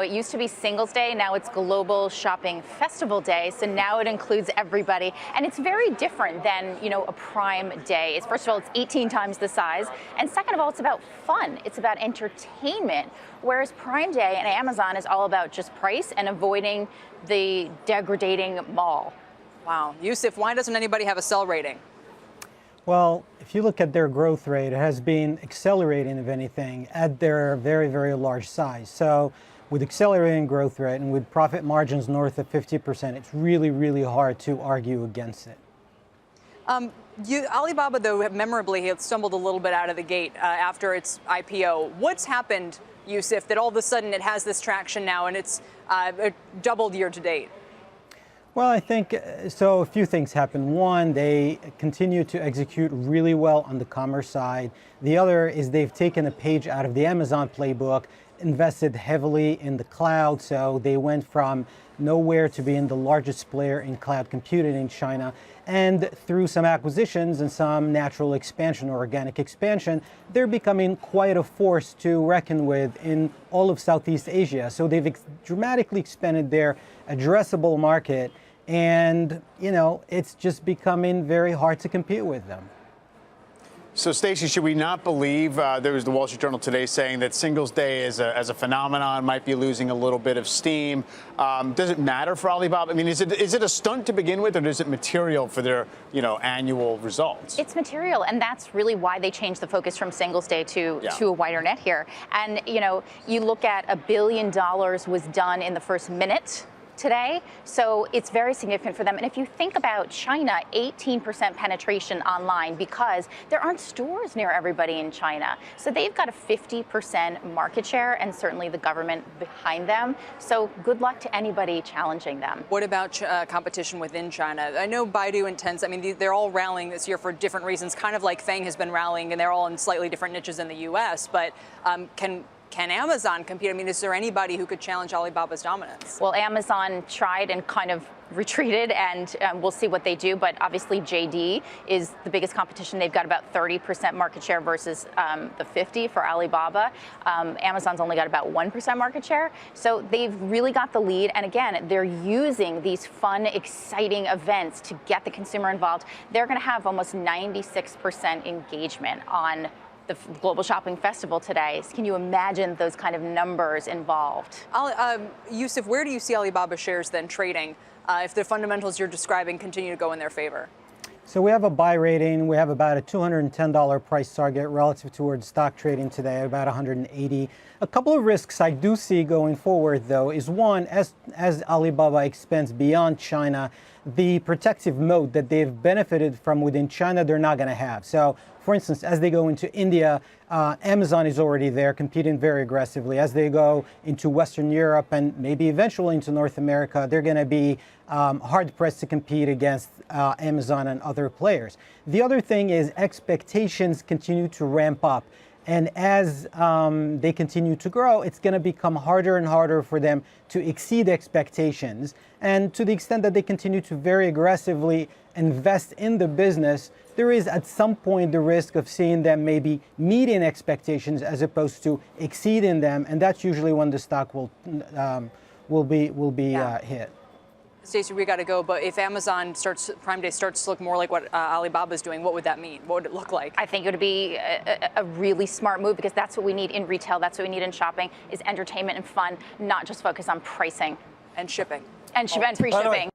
It used to be Singles Day, now it's Global Shopping Festival Day, so now it includes everybody. And it's very different than, a Prime Day. First of all, it's 18 times the size, and second of all, it's about fun. It's about entertainment, whereas Prime Day and Amazon is all about just price and avoiding the degrading mall. Wow. Yusuf, why doesn't anybody have a sell rating? Well, if you look at their growth rate, it has been accelerating, if anything, at their very, very large size. So with accelerating growth rate and with profit margins north of 50%, it's really, really hard to argue against it. Alibaba, though, memorably, had stumbled a little bit out of the gate after its IPO. What's happened, Yusuf, that all of a sudden it has this traction now and it's doubled year to date? Well, I think so. A few things happen. One, they continue to execute really well on the commerce side. The other is they've taken a page out of the Amazon playbook, invested heavily in the cloud. So they went from nowhere to being the largest player in cloud computing in China. And through some acquisitions and some natural expansion or organic expansion, they're becoming quite a force to reckon with in all of Southeast Asia. So they've dramatically expanded their addressable market. And, it's just becoming very hard to compete with them. So, Stacey, should we not believe, there was the Wall Street Journal today saying that Singles Day as a phenomenon might be losing a little bit of steam. Does it matter for Alibaba? I mean, is it a stunt to begin with, or is it material for their, annual results? It's material, and that's really why they changed the focus from Singles Day to a wider net here. And, you look at $1 billion was done in the first minute today, so it's very significant for them. And if you think about China, 18% penetration online because there aren't stores near everybody in China. So they've got a 50% market share and certainly the government behind them. So good luck to anybody challenging them. What about competition within China? I know Baidu and Tencent, they're all rallying this year for different reasons, kind of like Fang has been rallying, and they're all in slightly different niches in the US, but can Amazon compete? Is there anybody who could challenge Alibaba's dominance? Well, Amazon tried and kind of retreated, and we'll see what they do. But obviously, JD is the biggest competition. They've got about 30% market share versus the 50% for Alibaba. Amazon's only got about 1% market share. So they've really got the lead. And again, they're using these fun, exciting events to get the consumer involved. They're going to have almost 96% engagement on the Global Shopping Festival today. Can you imagine those kind of numbers involved? Yusuf, where do you see Alibaba shares then trading if the fundamentals you're describing continue to go in their favor? So we have a buy rating. We have about a $210 price target relative towards stock trading today, about 180. A couple of risks I do see going forward, though, is one, as Alibaba expands beyond China, the protective moat that they've benefited from within China, they're not going to have. So, for instance, as they go into India, Amazon is already there competing very aggressively. As they go into Western Europe and maybe eventually into North America, they're going to be hard-pressed to compete against Amazon and other players. The other thing is expectations continue to ramp up. And as they continue to grow, it's going to become harder and harder for them to exceed expectations. And to the extent that they continue to very aggressively invest in the business, there is at some point the risk of seeing them maybe meeting expectations as opposed to exceeding them. And that's usually when the stock will be hit. Stacey, we got to go, but if Amazon Prime Day starts to look more like what Alibaba's doing, what would that mean? What would it look like? I think it would be a really smart move, because that's what we need in retail, that's what we need in shopping, is entertainment and fun, not just focus on pricing. And shipping. And free shipping.